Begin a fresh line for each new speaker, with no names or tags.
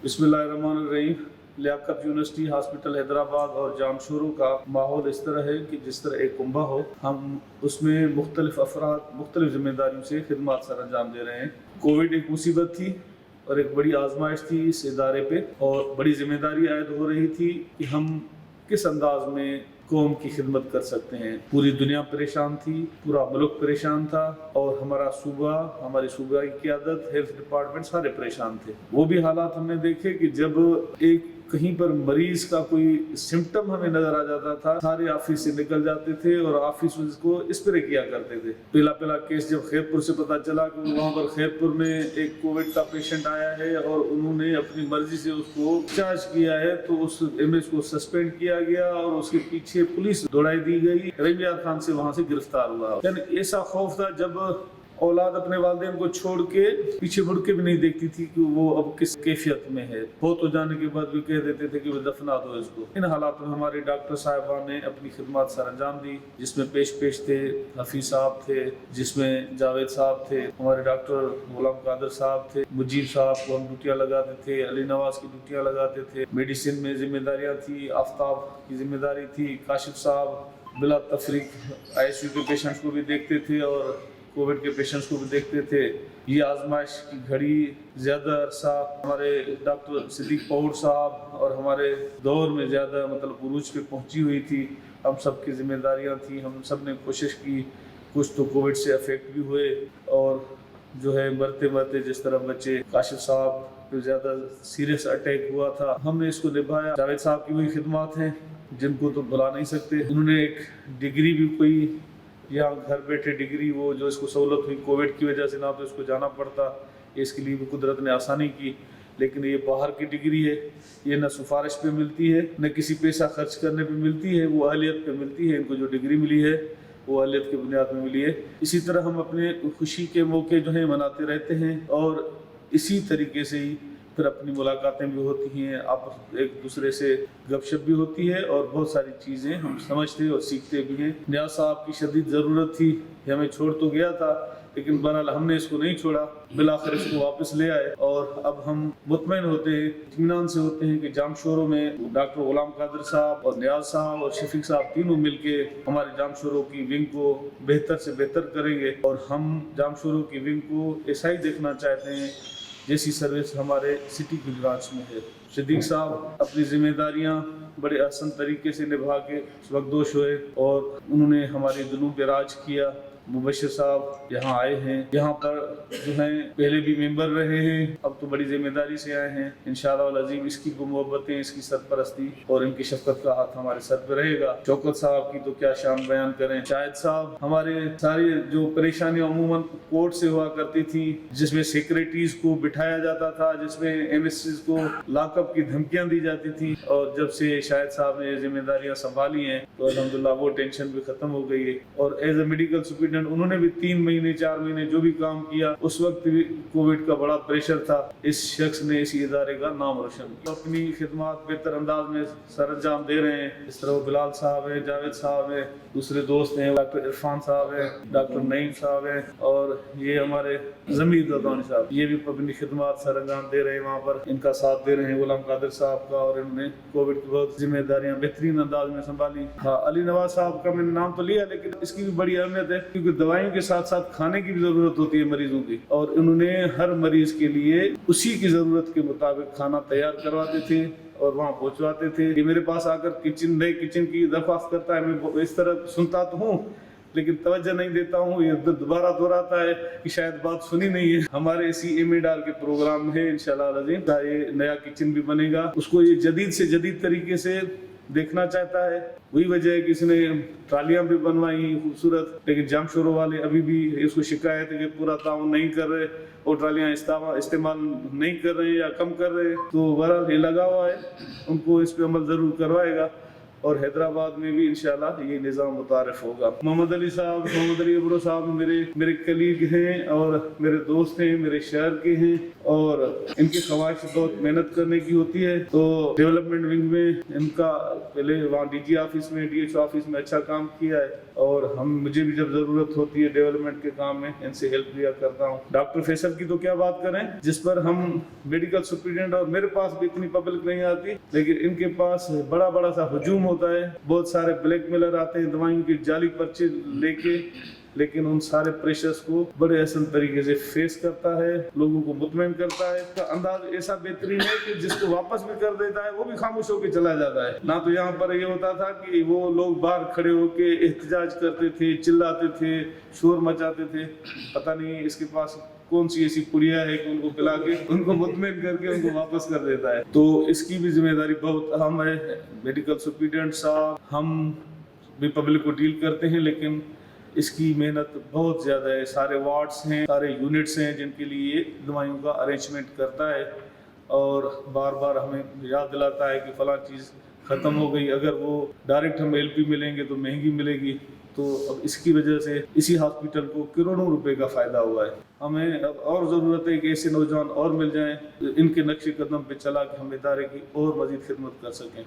बिस्मिल्लाहिर्रहमानिर्रहीम। Liaquat university hospital Hyderabad और जामशोरों का माहौल इस तरह है कि जिस तरह एक कुंभा हो, हम उसमें मुख्तलिफ अफराद मुख्तलिफ जिम्मेदारियों से खिदमत सर अंजाम दे रहे हैं। कोविड एक मुसीबत थी और एक बड़ी आजमाइश थी इस इदारे पे, और बड़ी जिम्मेदारी आयद हो रही थी कि हम किस अंदाज में कौम की खिदमत कर सकते हैं। पूरी दुनिया परेशान थी, पूरा मुल्क परेशान था, और हमारा सूबा, हमारी सूबा की क़यादत, हेल्थ डिपार्टमेंट सारे परेशान थे। वो भी हालात हमने देखे कि जब एक कहीं पर मरीज का कोई सिम्टम हमें नजर आ जाता था, सारे ऑफिस से निकल जाते थे और ऑफिस उसको स्प्रे किया करते थे। पहला केस जब खैरपुर से पता चला कि वहाँ पर खैरपुर में एक कोविड का पेशेंट आया है और उन्होंने अपनी मर्जी से उसको डिस्चार्ज किया है, तो उस एमएस को सस्पेंड किया गया और उसके पीछे पुलिस दौड़ाई दी गई। रमीयार खान से वहाँ से गिरफ्तार हुआ। यानी ऐसा खौफ था जब औलाद अपने वालिदैन को छोड़ के पीछे मुड़ के भी नहीं देखती थी कि वो अब किस कैफियत में है। बहुत हो जाने के बाद भी कह देते थे कि वो दफना दो इसको। इन हालात में हमारे डॉक्टर साहिबान ने अपनी खिदमत सर अंजाम दी, जिसमें पेश थे हफीज साहब थे, जिसमें जावेद साहब थे, हमारे डॉक्टर गुलाम कादर साहब थे, मुजीब साहब को हम ड्यूटियाँ लगाते थे, अली नवाज की ड्यूटियाँ लगाते थे। मेडिसिन में जिम्मेदारियाँ थी, आफ्ताब की जिम्मेदारी थी, काशिफ साहब बिला तफरीक ICU के पेशेंट्स को भी देखते थे और कोविड के पेशेंट्स को भी देखते थे। ये आजमाइश की घड़ी ज़्यादा अरसा हमारे डॉक्टर सिद्दीक पौड़ साहब और हमारे दौर में ज़्यादा उरूज पे पहुंची हुई थी। हम सब की जिम्मेदारियां थी, हम सब ने कोशिश की। कुछ तो कोविड से अफेक्ट भी हुए और जो है मरते मरते जिस तरह बच्चे। काशिफ साहब पे ज़्यादा सीरियस अटैक हुआ था, हमने इसको निभाया। जावेद साहब की वही खिदमत हैं जिनको तो भुला नहीं सकते। उन्होंने एक डिग्री भी कोई यहाँ घर बैठे डिग्री, वो जो इसको सहूलत हुई कोविड की वजह से, ना तो इसको जाना पड़ता, इसके लिए भी कुदरत ने आसानी की। लेकिन ये बाहर की डिग्री है, ये न सिफारिश पे मिलती है न किसी पैसा खर्च करने पे मिलती है, वो अहलियत पे मिलती है। इनको जो डिग्री मिली है वो अहलियत की बुनियाद में मिली है। इसी तरह हम अपने खुशी के मौके जो है मनाते रहते हैं और इसी तरीके से ही फिर अपनी मुलाकातें भी होती हैं, आप एक दूसरे से गपशप भी होती है और बहुत सारी चीज़ें हम समझते और सीखते भी हैं। नियाज साहब की शदीद ज़रूरत थी, ये हमें छोड़ तो गया था, लेकिन बहरहाल हमने इसको नहीं छोड़ा, बिलाखिर इसको वापस ले आए। और अब हम मुतमईन होते हैं, इत्मीनान से होते हैं कि जामशोरों में डॉक्टर गुलाम कादर साहब और नियाज साहब और शफीक साहब तीनों मिलके हमारे जामशोरों की विंग को बेहतर से बेहतर करेंगे। और हम जामशोरों की विंग को ऐसा ही देखना चाहते हैं जैसी सर्विस हमारे सिटी की ब्रांच में है। सिद्दीक साहब अपनी जिम्मेदारियां बड़े आसान तरीके से निभा के वक्तदोश हुए और उन्होंने हमारे दिलों पे राज किया। मुबशिर साहब यहाँ आए हैं, यहाँ पर जो हैं पहले भी मेंबर रहे हैं, अब तो बड़ी जिम्मेदारी से आए हैं। इंशाअल्लाह अज़ीम इसकी मोहब्बतें, इसकी सरपरस्ती और इनकी शफकत का हाथ हमारे सर पे रहेगा। शौकत साहब की तो क्या शान बयान करें। शाहिद साहब, हमारे सारी जो परेशानियां अमूमन कोर्ट से हुआ करती थी, जिसमें सेक्रेटरीज को बिठाया जाता था, जिसमें MSCs को लॉकअप की धमकियां दी जाती थी, और जब से शाहिद साहब ने जिम्मेदारियां संभाली हैं तो अल्हम्दुलिल्लाह वो टेंशन भी खत्म हो गई है। और एज ए मेडिकल सुपरिटेंडेंट उन्होंने भी 3 महीने 4 महीने जो भी काम किया, उस वक्त भी कोविड का बड़ा प्रेशर था। इस शख्स ने इसी इदारे का नाम रोशन किया, अपनी खिदमत बेहतर अंदाज में सर अंजाम दे रहे हैं। इस तरह बिलाल साहब है, जावेद साहब है, दूसरे दोस्त हैं, डॉक्टर इरफान साहब है, डॉक्टर नईम साहब है, और ये हमारे जमीर दौदानी साहब, ये भी अपनी खिदमत सर अंजाम दे रहे हैं वहाँ पर। इनका साथ दे रहे हैं गुलाम कादर साहब का, और इन्होंने कोविड की बहुत जिम्मेदारियां बेहतरीन अंदाज में संभाली। हाँ, अली नवाज साहब का मैंने नाम तो लिया, लेकिन इसकी भी बड़ी अहमियत है क्योंकि दवाइयों के साथ साथ खाने की भी जरूरत होती है मरीजों की, और इन्होंने हर मरीज के लिए उसी की जरूरत के मुताबिक खाना तैयार करवाते थे और वहाँ पहुँचवाते थे। ये मेरे पास आकर नए किचन की दरख्वास्त करता है, मैं इस तरह सुनता तो हूँ लेकिन तवज्जो नहीं देता हूँ, ये दोबारा दोहराता है कि शायद बात सुनी नहीं है। हमारे इसी MA के प्रोग्राम है इंशाअल्लाह अज़ीम, ये नया किचन भी बनेगा, उसको ये जदीद से जदीद तरीके से देखना चाहता है। वही वजह है कि इसने ट्रालियां भी बनवाई खूबसूरत, लेकिन जामशोरों वाले अभी भी इसको शिकायत है कि पूरा ताउन नहीं कर रहे और ट्रालियां इस्तेमाल नहीं कर रहे या कम कर रहे। तो बहरहाल ये लगा हुआ है, उनको इस पे अमल ज़रूर करवाएगा। اور حیدرآباد میں بھی انشاءاللہ یہ نظام متعارف ہوگا۔ محمد علی ابرو صاحب میرے کلیگ ہیں اور میرے دوست ہیں، میرے شہر کے ہیں، اور ان کی خواہش بہت محنت کرنے کی ہوتی ہے۔ تو ڈیولپمنٹ ونگ میں ان کا پہلے وہاں ڈی جی آفس میں، ڈی ایچ او آفس میں اچھا کام کیا ہے، اور مجھے بھی جب ضرورت ہوتی ہے ڈیولپمنٹ کے کام میں ان سے ہیلپ لیا کرتا ہوں۔ ڈاکٹر فیصل کی تو کیا بات کریں، جس پر ہم میڈیکل سپرنٹینڈنٹ، اور میرے پاس بھی اتنی پبلک نہیں آتی، لیکن ان کے پاس بڑا سا ہجوم ہوتا ہے، بہت سارے بلیک میلر آتے ہیں دوائیوں کی جعلی پرچے لے کے، لیکن ان سارے پریشرز کو بڑے احسن طریقے سے فیس کرتا ہے، لوگوں کو مطمئن کرتا ہے۔ اس کا انداز ایسا بہترین ہے کہ جس کو واپس بھی کر دیتا ہے وہ بھی خاموش ہو کے چلا جاتا ہے۔ نہ تو یہاں پر یہ ہوتا تھا کہ وہ لوگ باہر کھڑے ہو کے احتجاج کرتے تھے، چلاتے تھے، شور مچاتے تھے، پتہ نہیں اس کے پاس کون سی ایسی پڑیا ہے کہ ان کو پلا کے ان کو مطمئن کر کے ان کو واپس کر دیتا ہے۔ تو اس کی بھی ذمہ داری بہت اہم ہے۔ میڈیکل سپرنٹینڈنٹ صاحب، ہم بھی پبلک کو ڈیل کرتے ہیں، لیکن اس کی محنت بہت زیادہ ہے۔ سارے وارڈس ہیں، سارے یونٹس ہیں جن کے لیے یہ دوائیوں کا ارینجمنٹ کرتا ہے، اور بار بار ہمیں یاد دلاتا ہے کہ فلاں چیز ختم ہو گئی، اگر وہ ڈائریکٹ ہم ایل پی میں لیں گے تو مہنگی ملے گی۔ تو اب اس کی وجہ سے اسی ہاسپٹل کو کروڑوں روپے کا فائدہ ہوا ہے۔ ہمیں اب اور ضرورت ہے کہ ایسے نوجوان اور مل جائیں، ان کے نقش قدم پہ چلا کہ ہم ادارے کی اور مزید خدمت کر سکیں۔